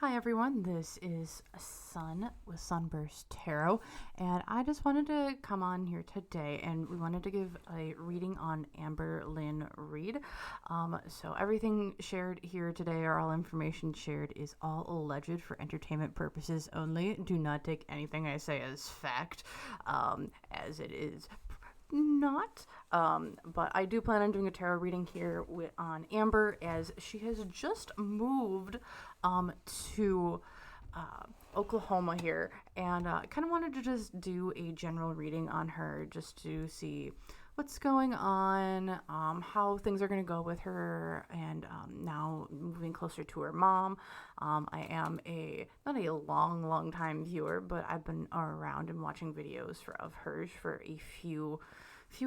Hi everyone, this is Sun with Sunburst Tarot, and I just wanted to come on here today and we wanted to give a reading on Amberlynn Reed. So everything shared here today, or all information shared, is all alleged for entertainment purposes only. Do not take anything I say as fact, as it is not. But I do plan on doing a tarot reading here on Amber, as she has just moved to Oklahoma here, and I kind of wanted to just do a general reading on her just to see what's going on, how things are going to go with her, and now moving closer to her mom. I am not a long time viewer, but I've been around and watching videos of hers for a few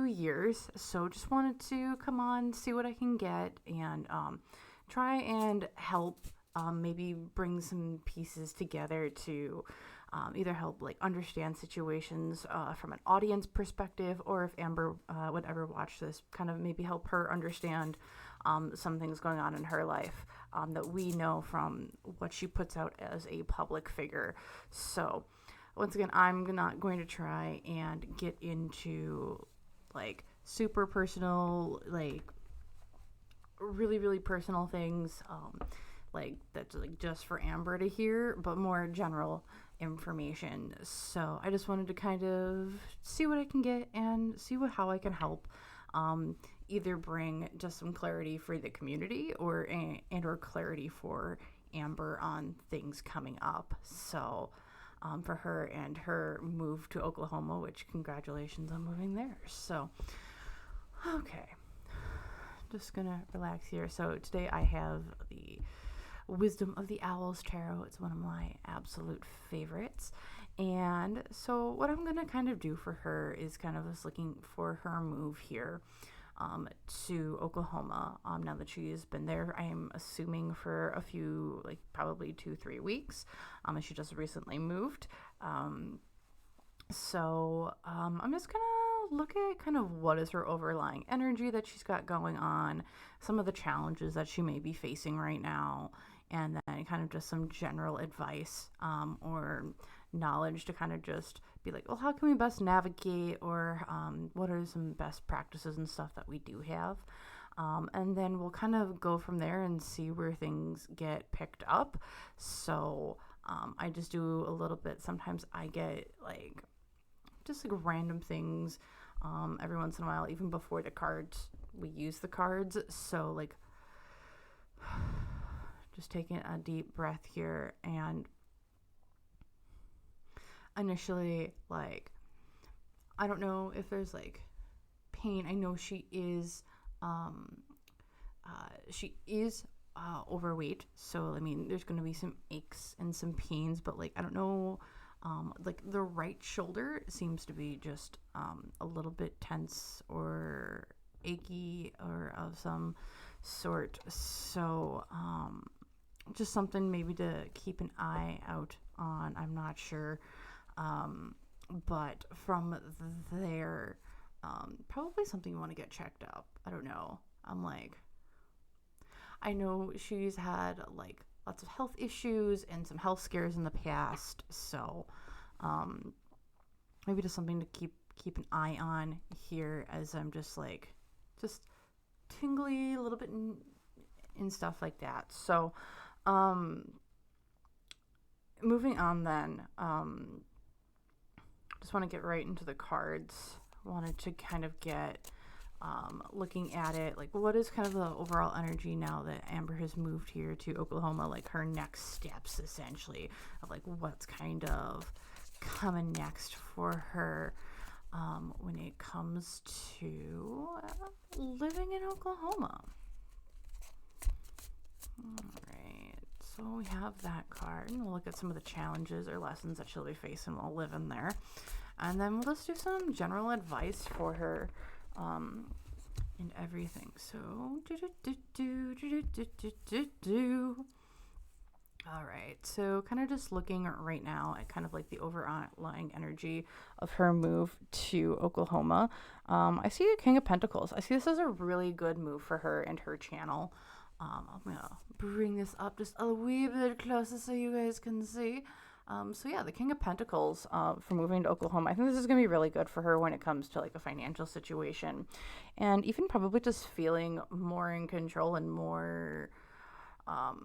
years, so just wanted to come on, see what I can get, and try and help, maybe bring some pieces together to either help like understand situations from an audience perspective, or if Amber would ever watch this, kind of maybe help her understand some things going on in her life that we know from what she puts out as a public figure. So once again, I'm not going to try and get into like super personal, like really personal things, like that's like just for Amber to hear, but more general information. So I just wanted to kind of see what I can get and see how I can help, either bring just some clarity for the community, or clarity for Amber on things coming up. So for her and her move to Oklahoma, which congratulations on moving there. So okay, just gonna relax here. So today I have the Wisdom of the Owls Tarot. It's one of my absolute favorites. And so what I'm going to kind of do for her is kind of just looking for her move here to Oklahoma. Now that she has been there, I am assuming for a few, like probably 2-3 weeks, as she just recently moved. So I'm just going to look at kind of what is her overlying energy that she's got going on, some of the challenges that she may be facing right now, and then kind of just some general advice or knowledge to kind of just be like, well, how can we best navigate, or what are some best practices and stuff that we do have, and then we'll kind of go from there and see where things get picked up. So I just do a little bit. Sometimes I get like just like random things every once in a while, even before the cards, we use the cards. So like just taking a deep breath here, and initially, like, I don't know if there's like pain. I know she is overweight, so I mean there's going to be some aches and some pains, but like I don't know, like the right shoulder seems to be just a little bit tense or achy or of some sort. So just something maybe to keep an eye out on. I'm not sure, but from there, probably something you want to get checked up. I don't know. I know she's had like lots of health issues and some health scares in the past, so maybe just something to keep an eye on here, as I'm just tingly a little bit and stuff like that. So moving on then, just want to get right into the cards. Wanted to kind of get looking at it, like what is kind of the overall energy now that Amber has moved here to Oklahoma, like her next steps essentially, of like what's kind of coming next for her when it comes to living in Oklahoma. All right, so we have that card, and we'll look at some of the challenges or lessons that she'll be facing while living there, and then we'll just do some general advice for her and everything. So all right, so kind of just looking right now at kind of like the overlying energy of her move to Oklahoma. I see a King of Pentacles. I see this as a really good move for her and her channel. I'm gonna bring this up just a wee bit closer so you guys can see. So yeah, the King of Pentacles for moving to Oklahoma. I think this is gonna be really good for her when it comes to like a financial situation, and even probably just feeling more in control and more, not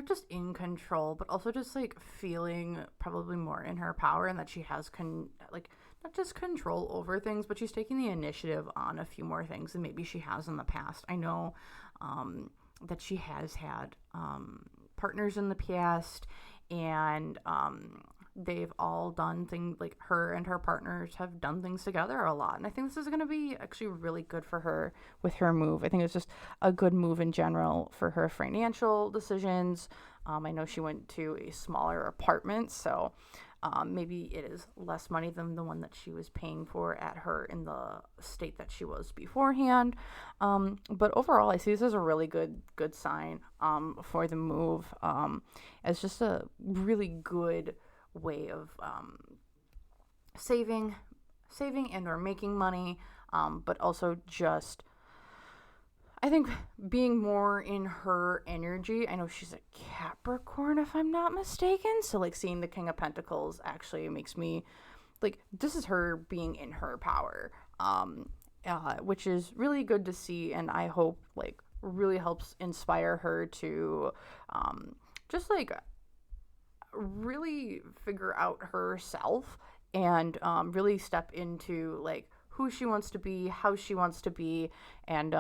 just in control, but also just like feeling probably more in her power, and that she has like not just control over things, but she's taking the initiative on a few more things than maybe she has in the past. I know that she has had partners in the past, and they've all done things, like her and her partners have done things together a lot. And I think this is going to be actually really good for her with her move. I think it's just a good move in general for her financial decisions. I know she went to a smaller apartment, so maybe it is less money than the one that she was paying for at her in the state that she was beforehand. But overall, I see this as a really good sign for the move. It's just a really good way of saving and or making money, but also just, I think, being more in her energy. I know she's a Capricorn, if I'm not mistaken. So, like, seeing the King of Pentacles actually makes me, like, this is her being in her power, which is really good to see. And I hope, like, really helps inspire her to just, like, really figure out herself and really step into, like, who she wants to be, how she wants to be, and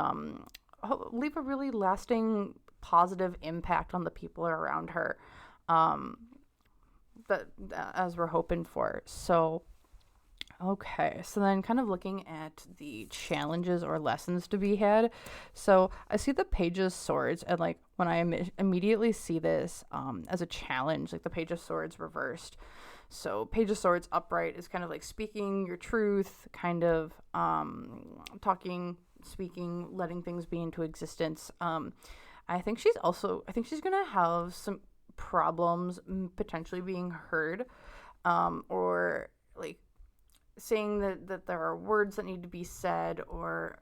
leave a really lasting positive impact on the people around her, that as we're hoping for. So okay, so then kind of looking at the challenges or lessons to be had. So I see the Page of Swords, and like when I immediately see this as a challenge, like the Page of Swords reversed. So Page of Swords upright is kind of like speaking your truth, kind of speaking, letting things be into existence. I think she's gonna have some problems potentially being heard, or like saying that there are words that need to be said, or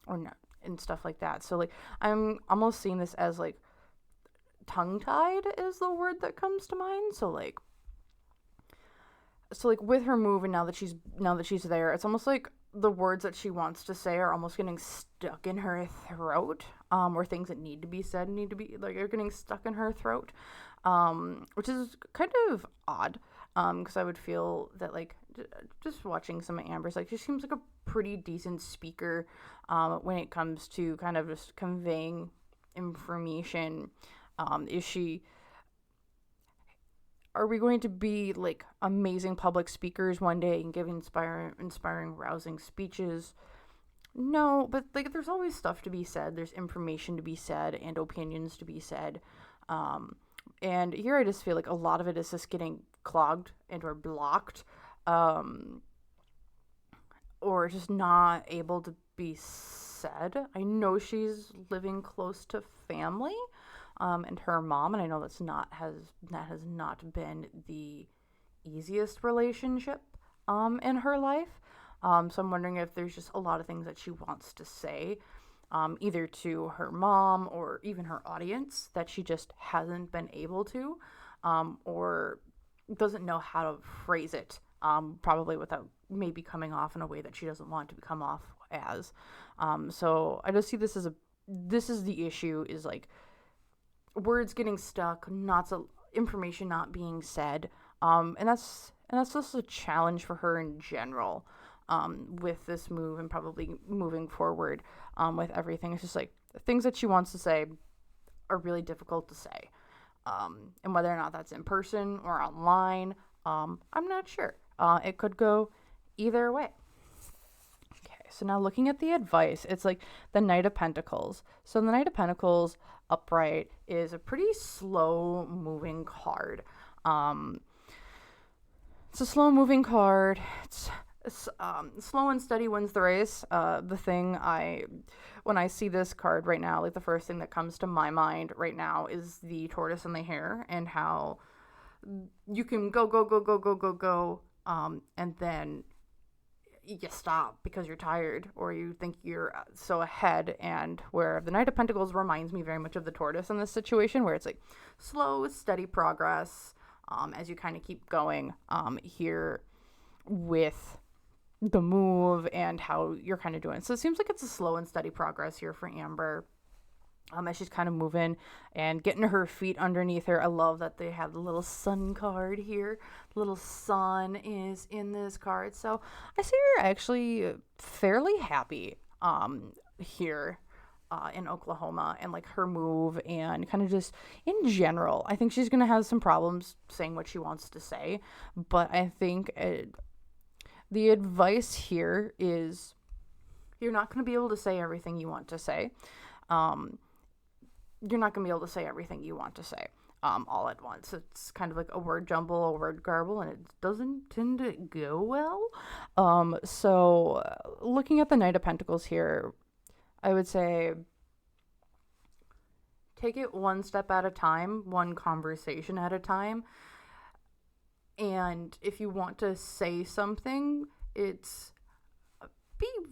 not, and stuff like that. So like I'm almost seeing this as like tongue-tied is the word that comes to mind. So like with her move, and now that she's there, it's almost like the words that she wants to say are almost getting stuck in her throat, or things that need to be said need to be, like, are getting stuck in her throat, which is kind of odd, because I would feel that, like, just watching some of Amber's, like, she seems like a pretty decent speaker when it comes to kind of just conveying information. Are we going to be like amazing public speakers one day and give inspiring, rousing speeches? No, but like there's always stuff to be said. There's information to be said and opinions to be said. And here I just feel like a lot of it is just getting clogged and or blocked, or just not able to be said. I know she's living close to family, and her mom, and I know that has not been the easiest relationship in her life. So I'm wondering if there's just a lot of things that she wants to say, either to her mom or even her audience, that she just hasn't been able to, or doesn't know how to phrase it, probably without maybe coming off in a way that she doesn't want to come off as. So I just see this as this is the issue, is like words getting stuck, information not being said, and that's just a challenge for her in general, with this move, and probably moving forward, with everything. It's just like things that she wants to say are really difficult to say, and whether or not that's in person or online, I'm not sure. It could go either way. So now looking at the advice, it's like the Knight of Pentacles. So the Knight of Pentacles upright is a pretty slow moving card. It's a slow moving card. It's slow and steady wins the race. When I see this card right now, like the first thing that comes to my mind right now is the tortoise and the hare, and how you can go, and then you stop because you're tired or you think you're so ahead. And where the Knight of Pentacles reminds me very much of the Tortoise in this situation, where it's like slow, steady progress as you kind of keep going here with the move and how you're kind of doing. So it seems like it's a slow and steady progress here for Amber. As she's kind of moving and getting her feet underneath her. I love that they have the little sun card here. The little sun is in this card. So I see her actually fairly happy here in Oklahoma, and like her move and kind of just in general. I think she's going to have some problems saying what she wants to say. But I think the advice here is you're not going to be able to say everything you want to say. You're not going to be able to say everything you want to say all at once. It's kind of like a word jumble, a word garble, and it doesn't tend to go well. So looking at the Knight of Pentacles here, I would say take it one step at a time, one conversation at a time. And if you want to say something, be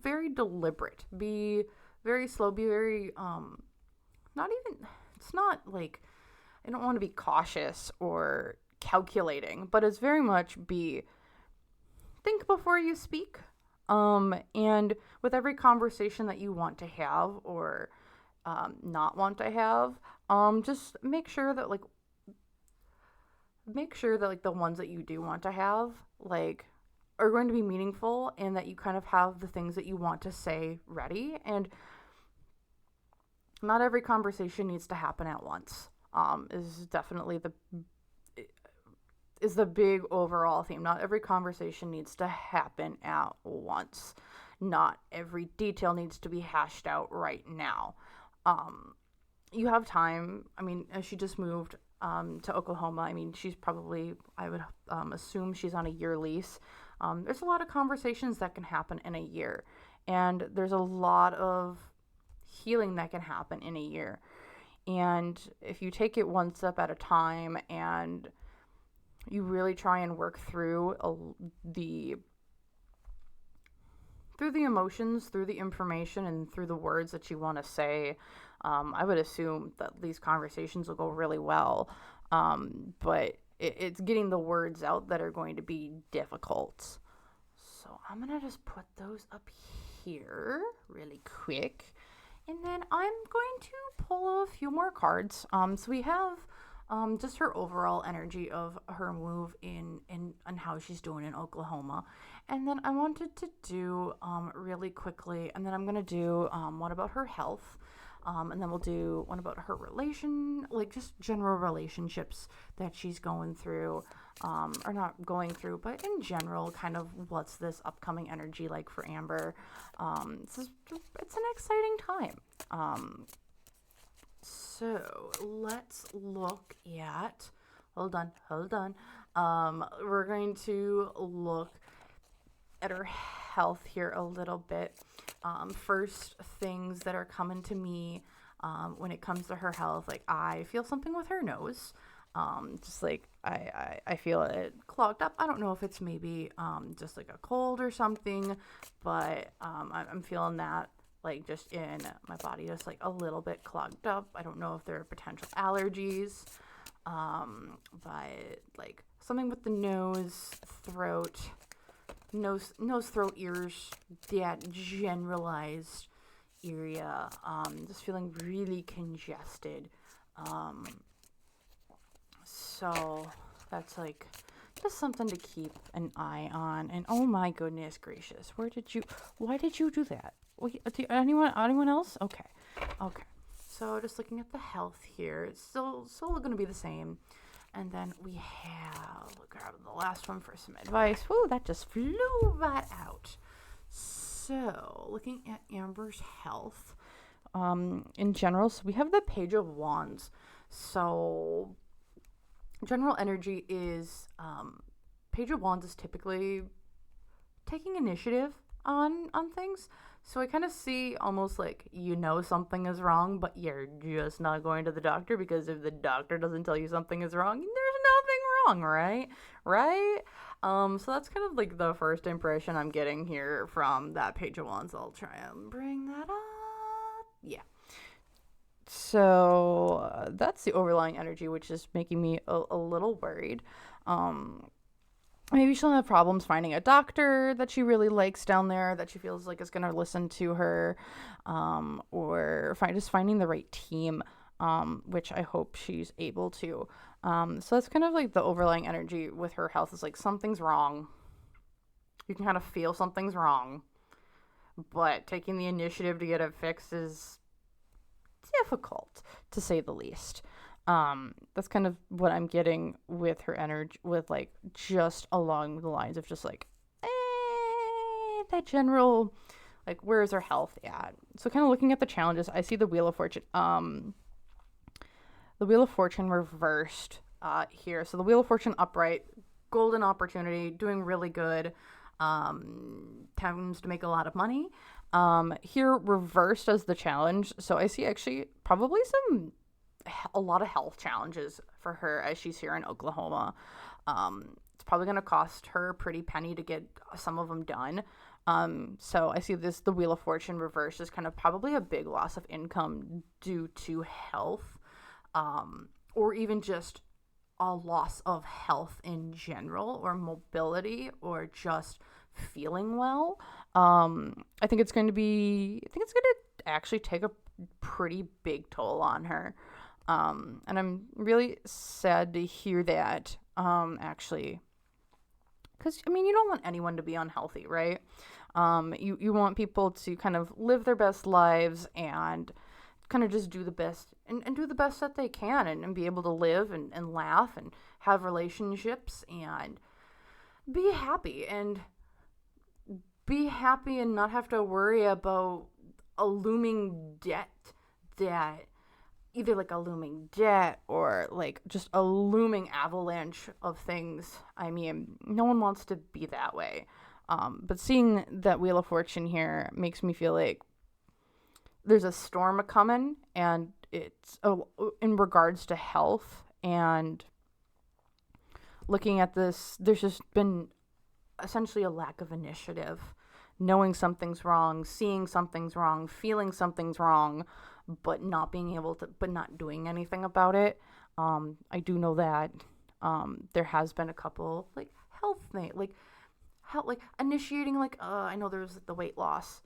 very deliberate, be very slow, be very, it's not like, I don't want to be cautious or calculating, but it's very much think before you speak. And with every conversation that you want to have or not want to have, just make sure that the ones that you do want to have, like, are going to be meaningful, and that you kind of have the things that you want to say ready. And not every conversation needs to happen at once. Is definitely the big overall theme. Not every conversation needs to happen at once. Not every detail needs to be hashed out right now. You have time. I mean, as she just moved to Oklahoma, I mean, she's probably, I would assume she's on a year lease. There's a lot of conversations that can happen in a year. And there's a lot of healing that can happen in a year. And if you take it one step at a time and you really try and work through the emotions, through the information, and through the words that you want to say, I would assume that these conversations will go really well. But it's getting the words out that are going to be difficult. So I'm going to just put those up here really quick. And then I'm going to pull a few more cards. So we have just her overall energy of her move in and how she's doing in Oklahoma. And then I wanted to do really quickly, and then I'm going to do one about her health. And then we'll do one about her just general relationships that she's going through, or not going through, but in general, kind of what's this upcoming energy like for Amber. It's an exciting time. So let's look at, hold on. We're going to look at her health here a little bit. First things that are coming to me when it comes to her health, like I feel something with her nose. Just like I feel it clogged up. I don't know if it's maybe just like a cold or something, but I'm feeling that like just in my body, just like a little bit clogged up. I don't know if there are potential allergies, but like something with the nose, throat, throat, ears, that generalized area. Just feeling really congested. So that's like just something to keep an eye on. And oh my goodness gracious, why did you do that? Anyone else? Okay. So just looking at the health here, it's still going to be the same. And then we have, grab the last one for some advice. Whoa, that just flew right out. So looking at Amber's health in general, so we have the Page of Wands. So general energy is, Page of Wands is typically taking initiative on things. So I kind of see almost like something is wrong, but you're just not going to the doctor, because if the doctor doesn't tell you something is wrong, there's nothing wrong, right? Right? So that's kind of like the first impression I'm getting here from that page of wands. I'll try and bring that up. Yeah. So that's the overlying energy, which is making me a little worried. Maybe she'll have problems finding a doctor that she really likes down there, that she feels like is going to listen to her, or just finding the right team, which I hope she's able to. So that's kind of like the overlying energy with her health is like something's wrong. You can kind of feel something's wrong, but taking the initiative to get it fixed is difficult, to say the least. That's kind of what I'm getting with her energy, with like just along the lines of just like that general, like, where is her health at? So kind of looking at the challenges, I see the Wheel of Fortune. The Wheel of Fortune reversed here. So the Wheel of Fortune upright, golden opportunity, doing really good, tends to make a lot of money. Here reversed as the challenge. So I see actually probably a lot of health challenges for her as she's here in Oklahoma. It's probably going to cost her a pretty penny to get some of them done. So I see the Wheel of Fortune reverse is kind of probably a big loss of income due to health, or even just a loss of health in general, or mobility, or just feeling well. I think it's going to actually take a pretty big toll on her. And I'm really sad to hear that, actually, because, I mean, you don't want anyone to be unhealthy, right? You want people to kind of live their best lives and kind of just do the best and do the best that they can, and be able to live and laugh and have relationships and be happy and not have to worry about a looming debt that either like a looming debt or like just a looming avalanche of things. I mean, no one wants to be that way. But seeing that Wheel of Fortune here makes me feel like there's a storm a-coming, and it's in regards to health. And looking at this, there's just been essentially a lack of initiative, knowing something's wrong, seeing something's wrong, feeling something's wrong, but not doing anything about it. I do know that there has been a couple like initiating, like I know there's the weight loss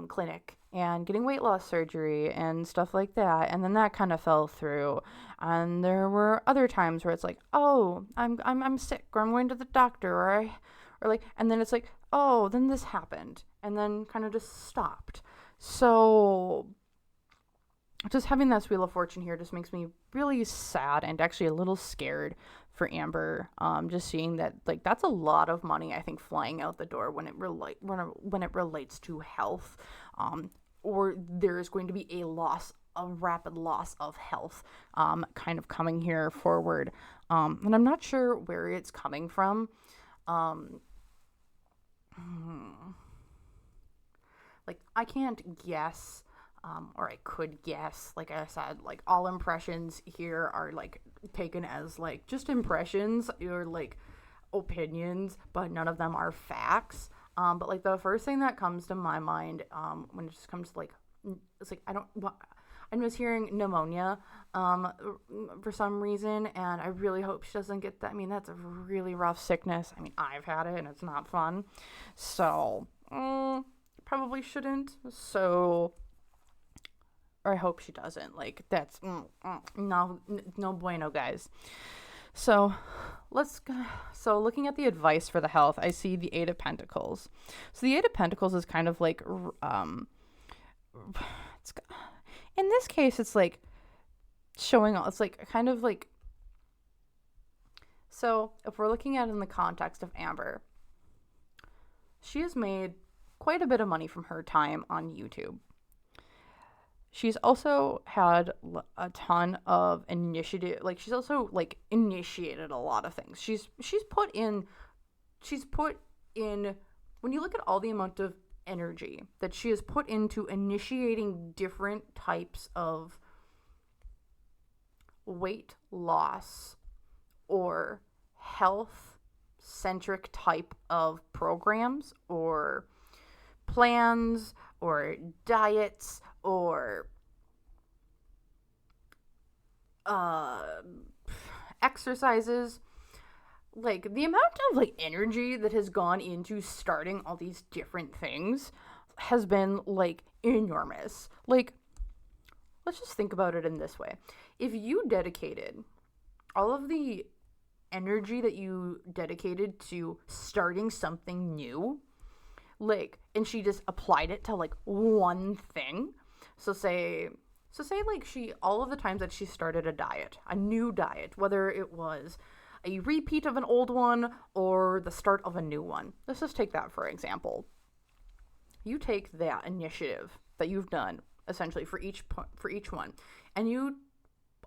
clinic and getting weight loss surgery and stuff like that, and then that kind of fell through. And there were other times where it's like, oh, I'm sick, or I'm going to the doctor, and then it's like, oh, then this happened, and then kind of just stopped. So just having this Wheel of Fortune here just makes me really sad and actually a little scared for Amber. Just seeing that, like, that's a lot of money, I think, flying out the door when it relates to health, or there is going to be a rapid loss of health, kind of coming here forward. And I'm not sure where it's coming from. Like, I can't guess. Or I could guess, like I said, like, all impressions here are like taken as like just impressions or like opinions, but none of them are facts. But like the first thing that comes to my mind, when it just comes to like, it's like, I'm just hearing pneumonia, for some reason, and I really hope she doesn't get that. I mean, that's a really rough sickness. I mean, I've had it and it's not fun, so probably shouldn't. So. Or I hope she doesn't. Like, that's no bueno, guys. So looking at the advice for the health, I see the Eight of Pentacles. So the Eight of Pentacles is kind of like, in this case, it's like showing. It's like kind of like. So if we're looking at it in the context of Amber, she has made quite a bit of money from her time on YouTube. She's also had a ton of initiative. Like, she's also like initiated a lot of things. She's put in, when you look at all the amount of energy that she has put into initiating different types of weight loss or health-centric type of programs or plans or diets or exercises, like the amount of like energy that has gone into starting all these different things has been like enormous. Like, let's just think about it in this way. If you dedicated all of the energy that you dedicated to starting something new, like, and she just applied it to like one thing. So say like she, all of the times that she started a new diet, whether it was a repeat of an old one or the start of a new one. Let's just take that for example. You take that initiative that you've done essentially for each one, and you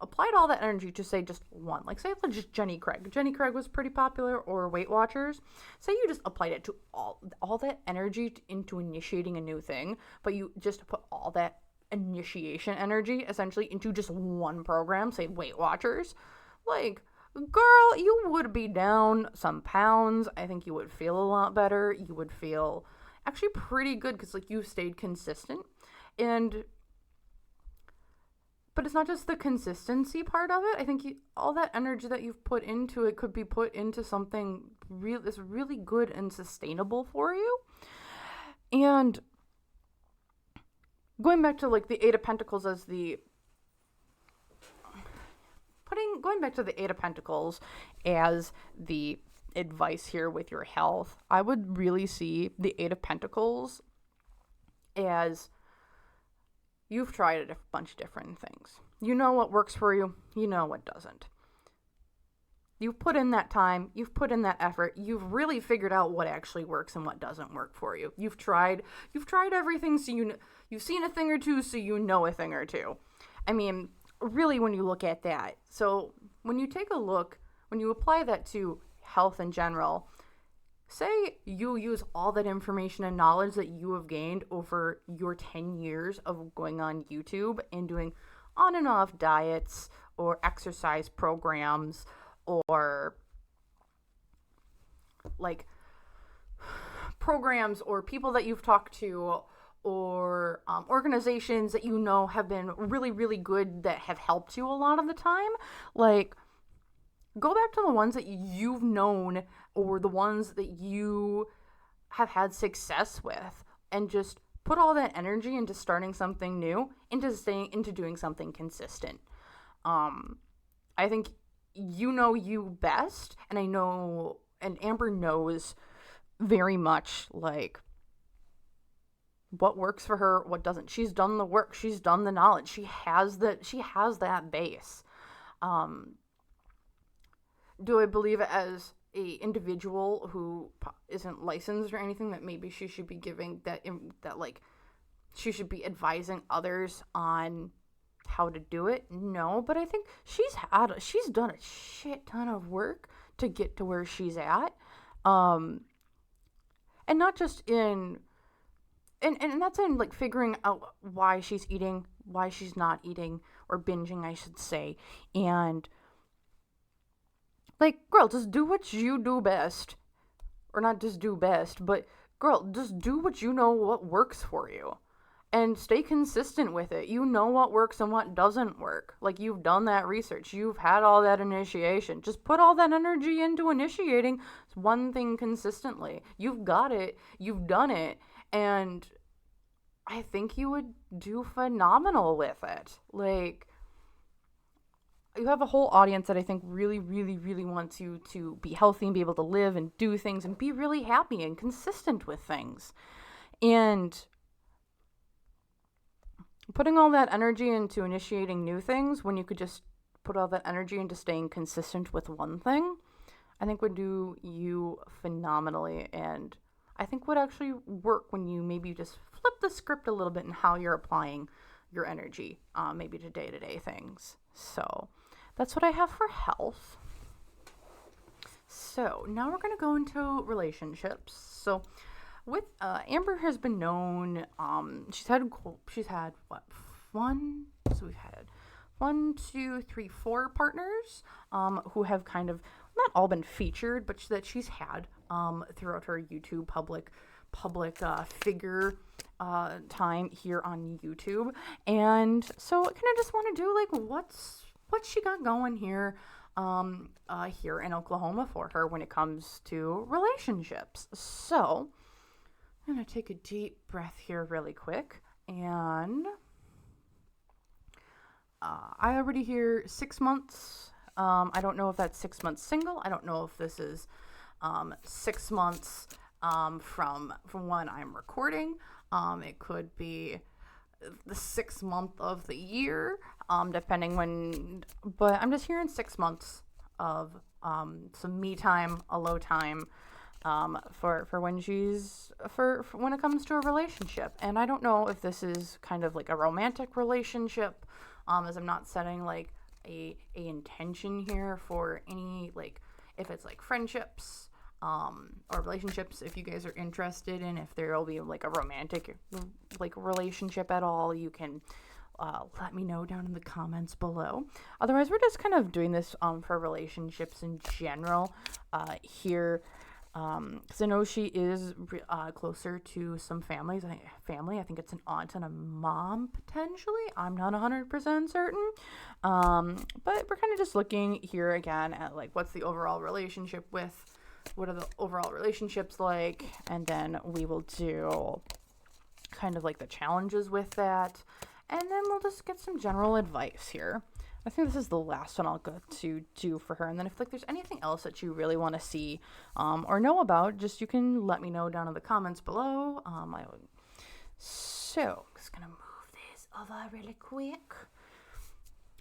applied all that energy to say just one. Like say just Jenny Craig. Jenny Craig was pretty popular, or Weight Watchers. Say you just applied it to all that energy into initiating a new thing, but you just put all that initiation energy essentially into just one program, say Weight Watchers. Like, girl, you would be down some pounds. I think you would feel a lot better. You would feel actually pretty good because like you stayed consistent. But it's not just the consistency part of it. I think all that energy that you've put into it could be put into something that's really good and sustainable for you. And going back to like the Eight of Pentacles as going back to the Eight of Pentacles as the advice here with your health, I would really see the Eight of Pentacles as you've tried a bunch of different things. You know what works for you. You know what doesn't. You've put in that time. You've put in that effort. You've really figured out what actually works and what doesn't work for you. You've tried everything, so you've seen a thing or two, so you know a thing or two. I mean, really, when you look at that. So when you take a look, when you apply that to health in general, say you use all that information and knowledge that you have gained over your 10 years of going on YouTube and doing on and off diets or exercise programs or like programs or people that you've talked to or organizations that you know have been really, really good that have helped you a lot of the time. Like, go back to the ones that you've known or the ones that you have had success with and just put all that energy into starting something new, into doing something consistent. I think you know you best, and I know, and Amber knows very much like what works for her, what doesn't. She's done the work, she's done the knowledge, she has that base. Do I believe it as a individual who isn't licensed or anything that maybe she should be giving that like she should be advising others on how to do it? No, but I think she's done a shit ton of work to get to where she's at. And not just in and that's in like figuring out why she's eating, why she's not eating, or binging, I should say. And like, girl, just do what you do best. Or not just do best, but girl, just do what you know what works for you. And stay consistent with it. You know what works and what doesn't work. Like, you've done that research. You've had all that initiation. Just put all that energy into initiating one thing consistently. You've got it. You've done it. And I think you would do phenomenal with it. Like, you have a whole audience that I think really, really, really wants you to be healthy and be able to live and do things and be really happy and consistent with things. And putting all that energy into initiating new things when you could just put all that energy into staying consistent with one thing, I think would do you phenomenally. And I think would actually work when you maybe just flip the script a little bit in how you're applying your energy, maybe to day-to-day things. So that's what I have for health. So now we're going to go into relationships. So with Amber has been known, she's had what, we've had 1, 2, 3, 4 partners who have kind of not all been featured, but that she's had throughout her YouTube public figure time here on YouTube. And so I kind of just want to do like what she got going here here in Oklahoma for her when it comes to relationships. So I'm going to take a deep breath here really quick. And I already hear 6 months. I don't know if that's 6 months single. I don't know if this is 6 months from when I'm recording. It could be the 6th month of the year, depending when. But I'm just hearing 6 months of some me time, alone time, for when she's for when it comes to a relationship. And I don't know if this is kind of like a romantic relationship, as I'm not setting like a intention here for any, like, if it's like friendships or relationships. If you guys are interested in if there will be like a romantic like relationship at all, you can let me know down in the comments below. Otherwise, we're just kind of doing this for relationships in general here, because I know she is closer to some family. I think it's an aunt and a mom potentially. I'm not 100% certain, but we're kind of just looking here again at like what's the overall relationship with. What are the overall relationships like? And then we will do kind of like the challenges with that. And then we'll just get some general advice here. I think this is the last one I'll go to do for her. And then if like there's anything else that you really want to see or know about, just you can let me know down in the comments below. So I'm just gonna move this over really quick.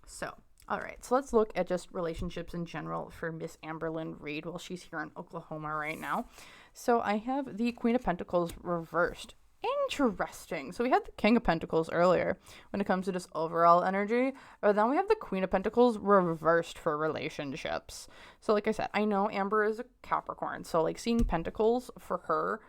So all right, so let's look at just relationships in general for Miss Amberlynn Reed while she's here in Oklahoma right now. So I have the Queen of Pentacles reversed. Interesting. So we had the King of Pentacles earlier when it comes to just overall energy, but then we have the Queen of Pentacles reversed for relationships. So like I said, I know Amber is a Capricorn, so like seeing Pentacles for her,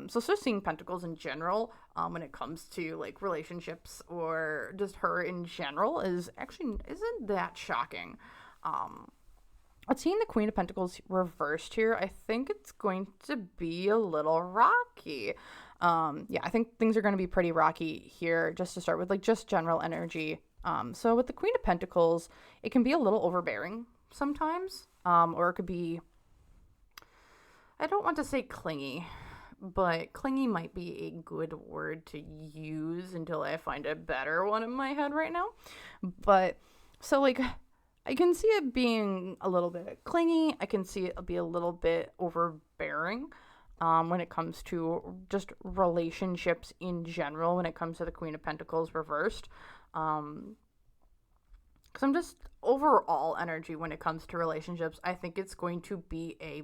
so seeing Pentacles in general when it comes to like relationships or just her in general isn't that shocking. But seeing the Queen of Pentacles reversed here, I think it's going to be a little rocky. Yeah, I think things are going to be pretty rocky here just to start with, like just general energy. So with the Queen of Pentacles, it can be a little overbearing sometimes, or it could be, I don't want to say clingy, but clingy might be a good word to use until I find a better one in my head right now. But so like I can see it being a little bit clingy. I can see it be a little bit overbearing when it comes to just relationships in general, when it comes to the Queen of Pentacles reversed. Because I'm just overall energy when it comes to relationships, I think it's going to be a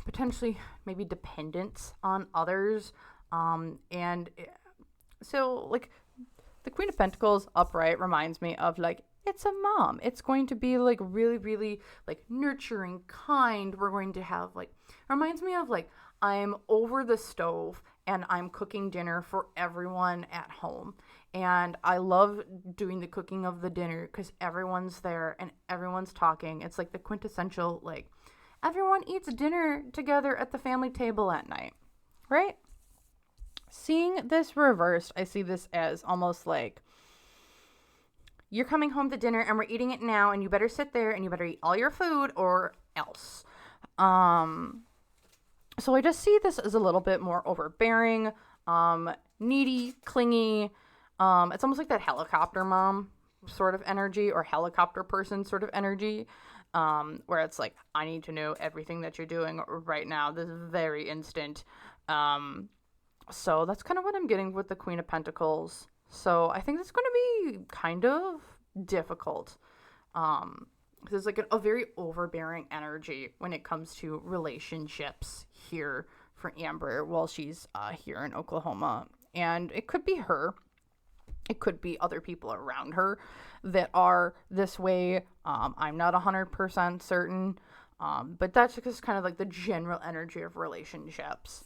potentially maybe dependence on others. And so like the Queen of Pentacles upright reminds me of like, it's a mom. It's going to be like really, really like nurturing, kind. We're going to have like, reminds me of like, I'm over the stove and I'm cooking dinner for everyone at home. And I love doing the cooking of the dinner because everyone's there and everyone's talking. It's like the quintessential, like, everyone eats dinner together at the family table at night, right? Seeing this reversed, I see this as almost like, you're coming home to dinner and we're eating it now and you better sit there and you better eat all your food or else. So I just see this as a little bit more overbearing, needy, clingy. It's almost like that helicopter mom sort of energy or helicopter person sort of energy, where it's like, I need to know everything that you're doing right now, this very instant. So that's kind of what I'm getting with the Queen of Pentacles. So I think it's going to be kind of difficult. Because it's like a very overbearing energy when it comes to relationships here for Amber while she's here in Oklahoma. And it could be her. It could be other people around her that are this way. I'm not 100% certain. But that's just kind of like the general energy of relationships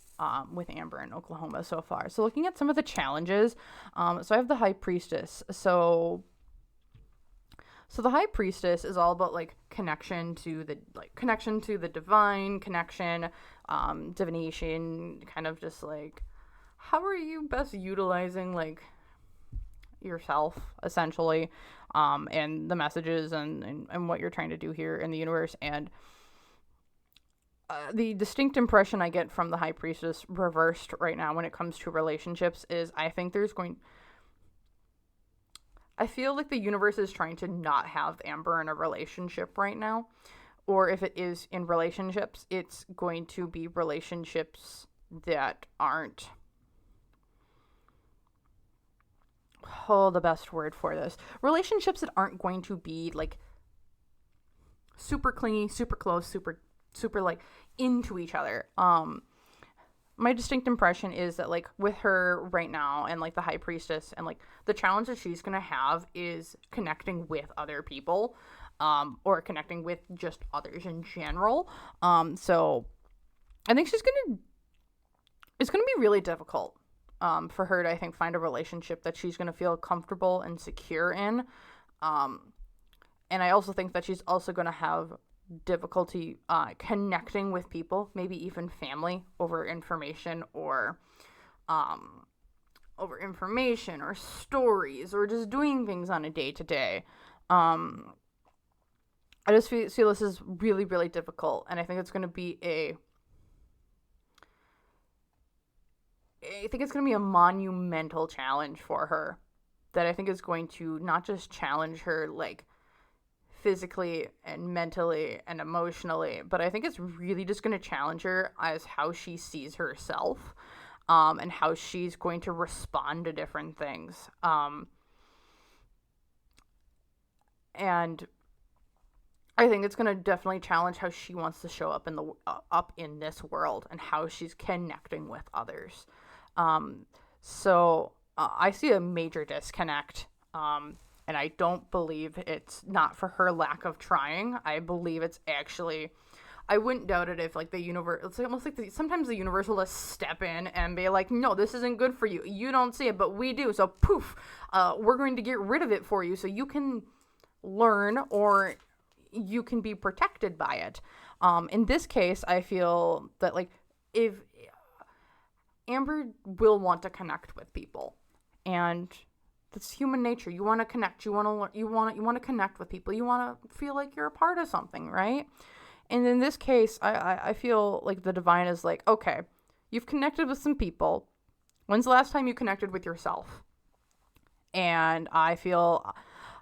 with Amber in Oklahoma so far. So looking at some of the challenges, so I have the High Priestess. So So the high priestess is all about like connection to the divine, divination, kind of just like how are you best utilizing like yourself essentially, and the messages and what you're trying to do here in the universe. And the distinct impression I get from the high priestess reversed right now when it comes to relationships is I feel like the universe is trying to not have Amber in a relationship right now. Or if it is in relationships, it's going to be relationships that aren't... Oh, the best word for this. Relationships that aren't going to be, like, super clingy, super close, super, like, into each other. My distinct impression is that, like, with her right now and, like, the high priestess and, like, the challenge that she's going to have is connecting with other people, or connecting with just others in general. So I think it's going to be really difficult, for her to, I think, find a relationship that she's going to feel comfortable and secure in. And I also think that she's also going to have difficulty connecting with people, maybe even family, over information or stories or just doing things on a day-to-day. I just feel this is really, really difficult, and I think it's going to be a monumental challenge for her that I think is going to not just challenge her, like, physically and mentally and emotionally, but I think it's really just going to challenge her as how she sees herself, and how she's going to respond to different things. And I think it's going to definitely challenge how she wants to show up in this world and how she's connecting with others. So I see a major disconnect, and I don't believe it's not for her lack of trying. I believe it's actually, I wouldn't doubt it if, like, the universe, it's almost like sometimes the universe will just step in and be like, no, this isn't good for you. You don't see it, but we do. So poof, we're going to get rid of it for you so you can learn or you can be protected by it. In this case, I feel that, like, if Amber will want to connect with people, and that's human nature. You want to connect. You want to connect with people. You want to feel like you're a part of something, right? And in this case, I feel like the divine is like, okay, you've connected with some people. When's the last time you connected with yourself? And I feel,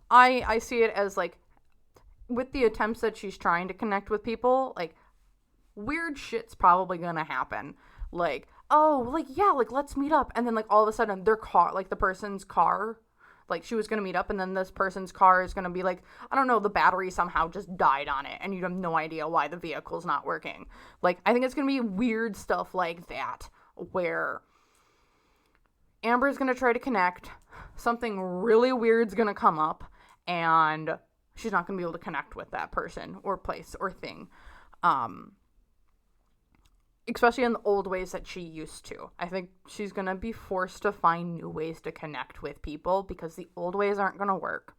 I see it as, like, with the attempts that she's trying to connect with people, like, weird shit's probably gonna happen. Like, oh, like, yeah, like, let's meet up. And then, like, all of a sudden, their car, like, the person's car, like, she was gonna meet up, and then this person's car is gonna be, like, I don't know, the battery somehow just died on it, and you have no idea why the vehicle's not working. Like, I think it's gonna be weird stuff like that, where Amber's gonna try to connect, something really weird's gonna come up, and she's not gonna be able to connect with that person or place or thing. Especially in the old ways that she used to. I think she's going to be forced to find new ways to connect with people because the old ways aren't going to work.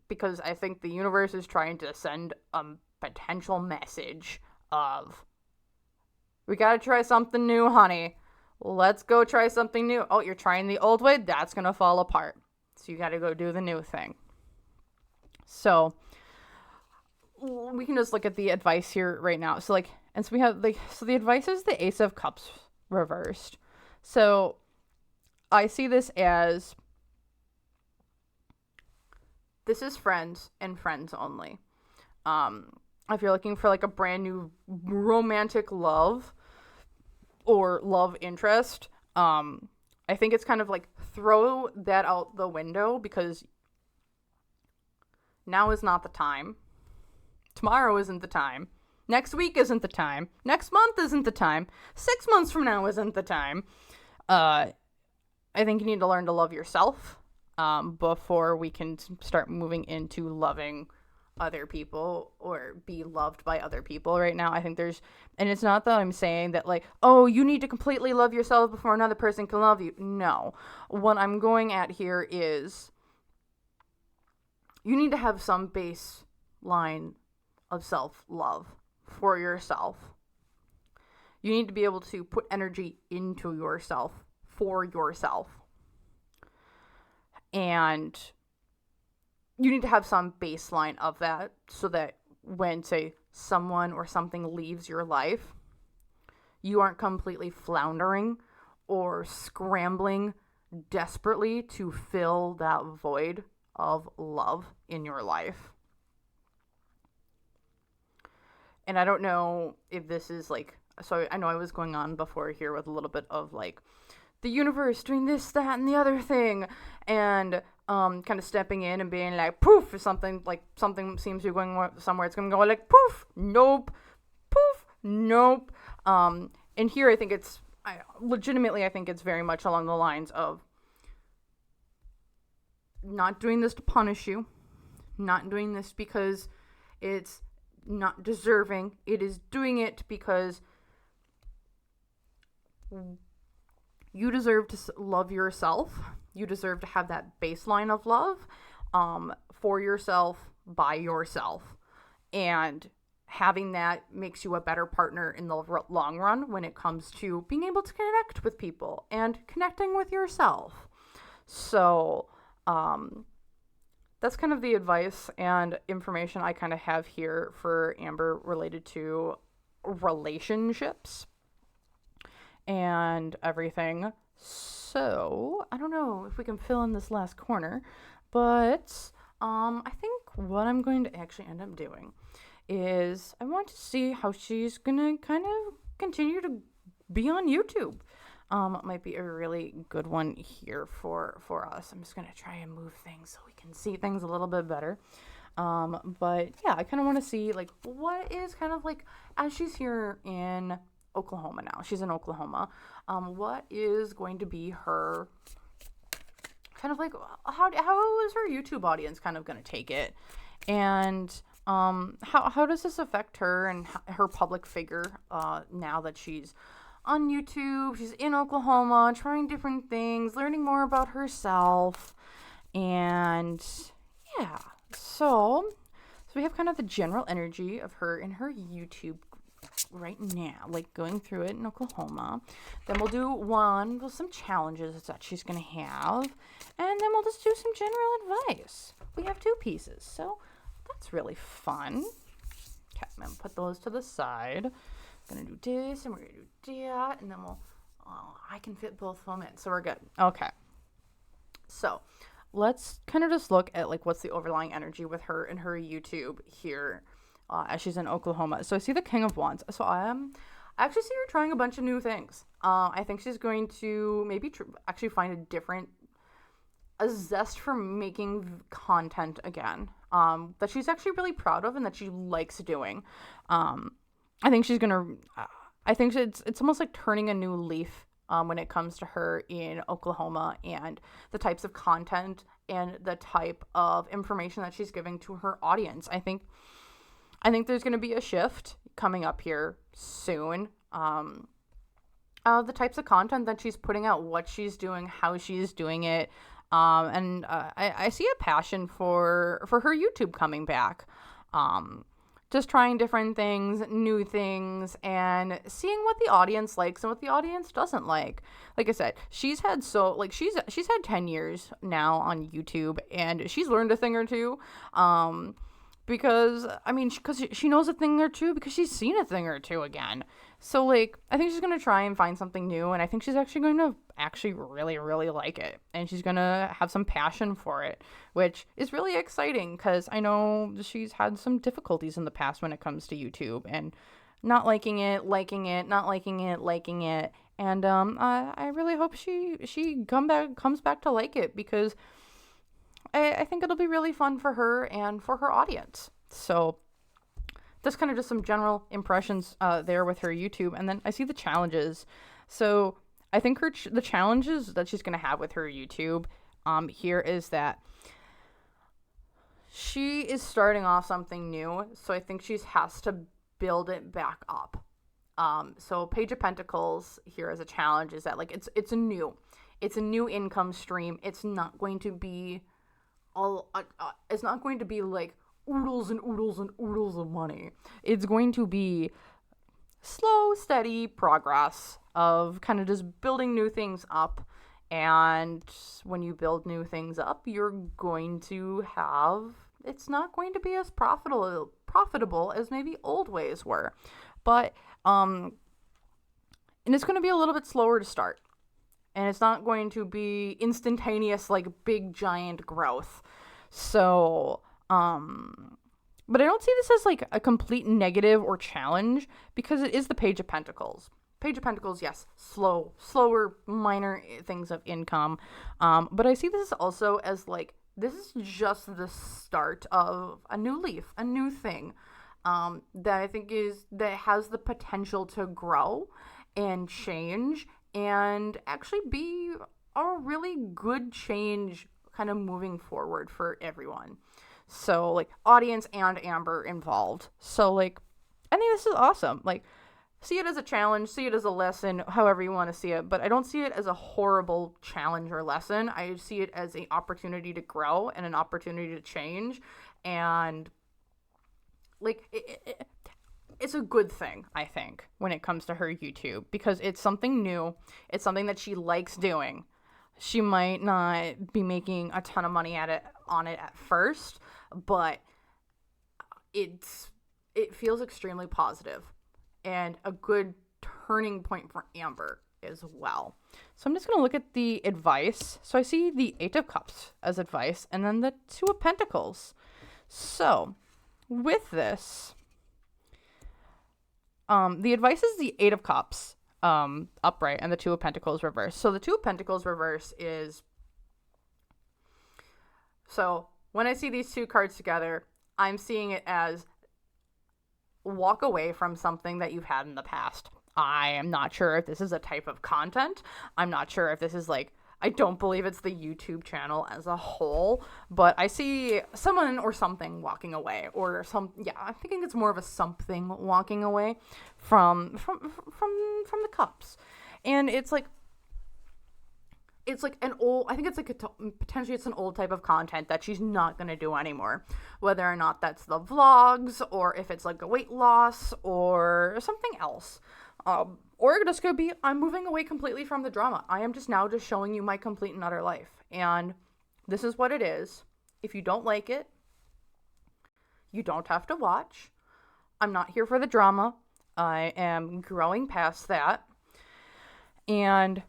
Because I think the universe is trying to send a potential message of, we got to try something new, honey. Let's go try something new. Oh, you're trying the old way? That's going to fall apart. So you got to go do the new thing. So we can just look at the advice here right now. So, like, and so we have, like, so the advice is the Ace of Cups reversed. So I see this as, this is friends and friends only. If you're looking for, like, a brand new romantic love or love interest, I think it's kind of like throw that out the window because now is not the time. Tomorrow isn't the time. Next week isn't the time. Next month isn't the time. 6 months from now isn't the time. I think you need to learn to love yourself before we can start moving into loving other people or be loved by other people right now. I think there's, and it's not that I'm saying that, like, oh, you need to completely love yourself before another person can love you. No. What I'm going at here is you need to have some baseline of self-love for yourself. You need to be able to put energy into yourself for yourself. And you need to have some baseline of that so that when, say, someone or something leaves your life, you aren't completely floundering or scrambling desperately to fill that void of love in your life. And I don't know if this is like, so I know I was going on before here with a little bit of like the universe doing this, that, and the other thing, and kind of stepping in and being like, poof, or something seems to be going somewhere. It's going to go like, poof, nope, poof, nope. And here I think I think it's very much along the lines of not doing this to punish you, not doing this because it's not deserving. It is doing it because you deserve to love yourself. You deserve to have that baseline of love for yourself, by yourself. And having that makes you a better partner in the long run when it comes to being able to connect with people and connecting with yourself. So that's kind of the advice and information I kind of have here for Amber related to relationships and everything. So I don't know if we can fill in this last corner, but I think what I'm going to actually end up doing is I want to see how she's gonna kind of continue to be on YouTube. Might be a really good one here for us. I'm just gonna try and move things so we can see things a little bit better. But yeah, I kind of want to see like what is kind of like, as she's here in Oklahoma now. She's in Oklahoma. What is going to be her kind of like, how is her YouTube audience kind of going to take it? And how does this affect her and her public figure now that she's on YouTube, she's in Oklahoma, trying different things, learning more about herself, and yeah. So we have kind of the general energy of her in her YouTube right now, like going through it in Oklahoma. Then we'll do some challenges that she's going to have, and then we'll just do some general advice. We have 2 pieces, so that's really fun. Okay, I'm going to put those to the side. I'm going to do this, and we're going to do that, and then I can fit both of them in, so we're good. Okay. So let's kind of just look at like what's the overlying energy with her and her YouTube here as she's in Oklahoma. So I see the King of Wands. So I actually see her trying a bunch of new things. I think she's going to maybe actually find a zest for making content again that she's actually really proud of and that she likes doing. I think she's gonna. I think it's almost like turning a new leaf when it comes to her in Oklahoma and the types of content and the type of information that she's giving to her audience. I think there's going to be a shift coming up here soon. The types of content that she's putting out, what she's doing, how she's doing it. And I see a passion for her YouTube coming back. Just trying different things, new things, and seeing what the audience likes and what the audience doesn't like. Like I said, she's had 10 years now on YouTube, and she's learned a thing or two. Because she knows a thing or two because she's seen a thing or two again. So like, I think she's going to try and find something new, and I think she's actually going to really, really like it. And she's going to have some passion for it, which is really exciting because I know she's had some difficulties in the past when it comes to YouTube and not liking it, not liking it, liking it. And I really hope she comes back to like it, because I think it'll be really fun for her and for her audience. So that's kind of just some general impressions there with her YouTube. And then I see the challenges. So I think the challenges that she's going to have with her YouTube here is that she is starting off something new. So I think she has to build it back up. So Page of Pentacles here as a challenge is that like it's a new income stream. It's not going to be it's not going to be like oodles and oodles and oodles of money. It's going to be slow, steady progress of kind of just building new things up. And when you build new things up, you're going to have, it's not going to be as profitable as maybe old ways were. But, and it's going to be a little bit slower to start. And it's not going to be instantaneous, like big giant growth. So, but I don't see this as like a complete negative or challenge, because it is the Page of Pentacles. Page of Pentacles, yes, slower, minor things of income. But I see this also as like, this is just the start of a new leaf, a new thing, that I think that has the potential to grow and change and actually be a really good change kind of moving forward for everyone. So like audience and Amber involved. So like, I think this is awesome. Like, see it as a challenge, see it as a lesson, however you want to see it. But I don't see it as a horrible challenge or lesson. I see it as an opportunity to grow and an opportunity to change. And like, it's a good thing, I think, when it comes to her YouTube, because it's something new. It's something that she likes doing. She might not be making a ton of money on it at first, but it feels extremely positive and a good turning point for Amber as well. So I'm just going to look at the advice. So I see the Eight of Cups as advice, and then the Two of Pentacles. So with this, the advice is the Eight of Cups upright and the Two of Pentacles reverse. So the Two of Pentacles reverse is, so when I see these two cards together, I'm seeing it as walk away from something that you've had in the past. I am not sure if this is a type of content. I'm not sure if this is like, I don't believe it's the YouTube channel as a whole, but I see someone or something walking away, or I'm thinking it's more of a something walking away from the cups. And it's like an old, I think it's like potentially it's an old type of content that she's not going to do anymore, whether or not that's the vlogs, or if it's like a weight loss or something else. Or it just could be, I'm moving away completely from the drama. I am just now just showing you my complete and utter life. And this is what it is. If you don't like it, you don't have to watch. I'm not here for the drama. I am growing past that. And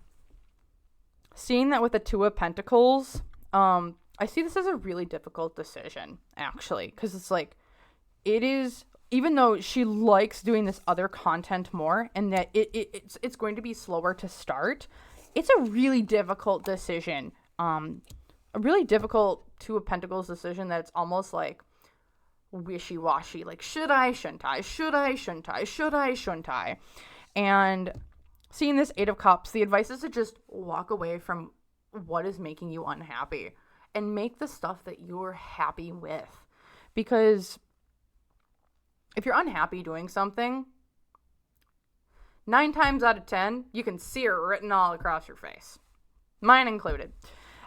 seeing that with the Two of Pentacles, I see this as a really difficult decision, actually. Because it's like, it is, even though she likes doing this other content more, and that it's going to be slower to start, it's a really difficult decision. A really difficult Two of Pentacles decision that it's almost like wishy-washy. Like, should I, shouldn't I? Should I, shouldn't I? Should I, shouldn't I? And seeing this Eight of Cups, the advice is to just walk away from what is making you unhappy and make the stuff that you're happy with. Because if you're unhappy doing something, 9 times out of 10, you can see it written all across your face. Mine included.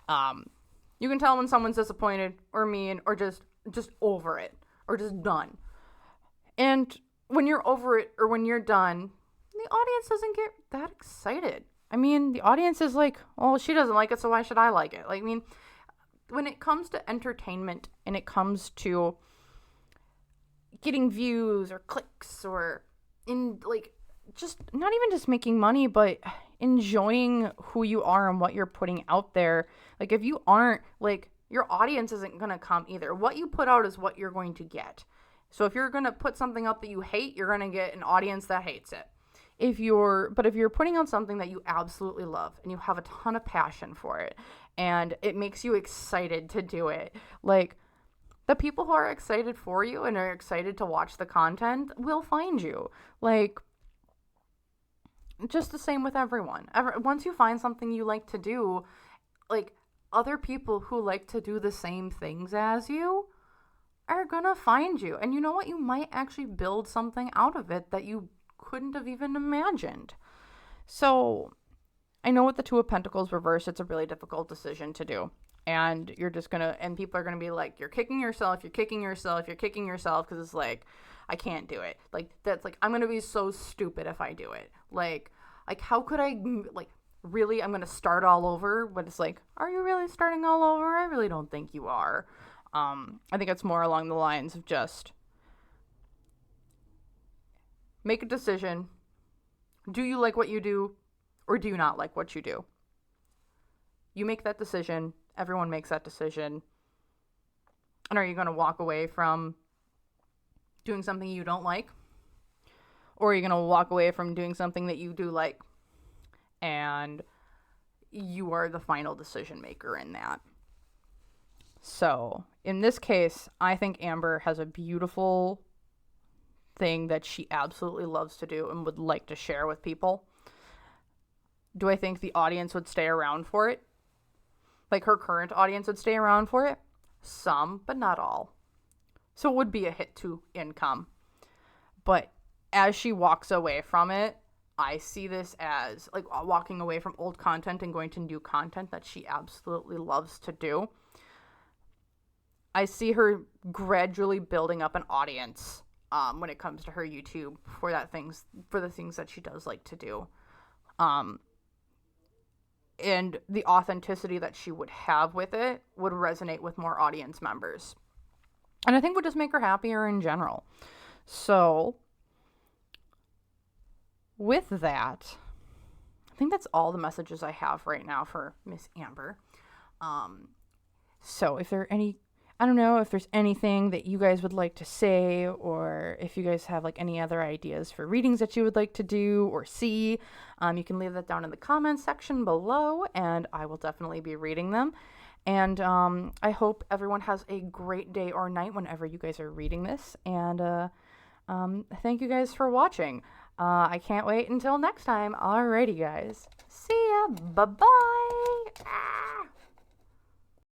You can tell when someone's disappointed or mean or just over it or just done. And when you're over it or when you're done, the audience doesn't get that excited. I mean, the audience is like, oh, she doesn't like it, so why should I like it? Like, I mean, when it comes to entertainment and it comes to getting views or clicks or in like just not even just making money, but enjoying who you are and what you're putting out there. Like, if you aren't, like, your audience isn't going to come either. What you put out is what you're going to get. So if you're going to put something up that you hate, you're going to get an audience that hates it. If you're putting out something that you absolutely love and you have a ton of passion for it and it makes you excited to do it, like, the people who are excited for you and are excited to watch the content will find you. Like, just the same with everyone. Once you find something you like to do, like, other people who like to do the same things as you are gonna find you. And you know what? You might actually build something out of it that you couldn't have even imagined. So I know with the Two of Pentacles reverse, it's a really difficult decision to do. And you're just gonna, and people are gonna be like, you're kicking yourself, you're kicking yourself, you're kicking yourself, because it's like, I can't do it. Like, that's like, I'm gonna be so stupid if I do it. Like how could I, like, really, I'm gonna start all over? But it's like, are you really starting all over? I really don't think you are. I think it's more along the lines of just make a decision. Do you like what you do, or do you not like what you do? You make that decision. Everyone makes that decision. And are you going to walk away from doing something you don't like? Or are you going to walk away from doing something that you do like? And you are the final decision maker in that. So, in this case, I think Amber has a beautiful thing that she absolutely loves to do and would like to share with people. Do I think the audience would stay around for it? Like, her current audience would stay around for it? Some, but not all. So it would be a hit to income. But as she walks away from it, I see this as like walking away from old content and going to new content that she absolutely loves to do. I see her gradually building up an audience when it comes to her YouTube for the things that she does like to do. And the authenticity that she would have with it would resonate with more audience members. And I think would just make her happier in general. So, with that, I think that's all the messages I have right now for Miss Amber. So if there are any, I don't know if there's anything that you guys would like to say, or if you guys have like any other ideas for readings that you would like to do or see, you can leave that down in the comments section below, and I will definitely be reading them. And I hope everyone has a great day or night whenever you guys are reading this. And thank you guys for watching. I can't wait until next time. Alrighty, guys. See ya. Bye-bye.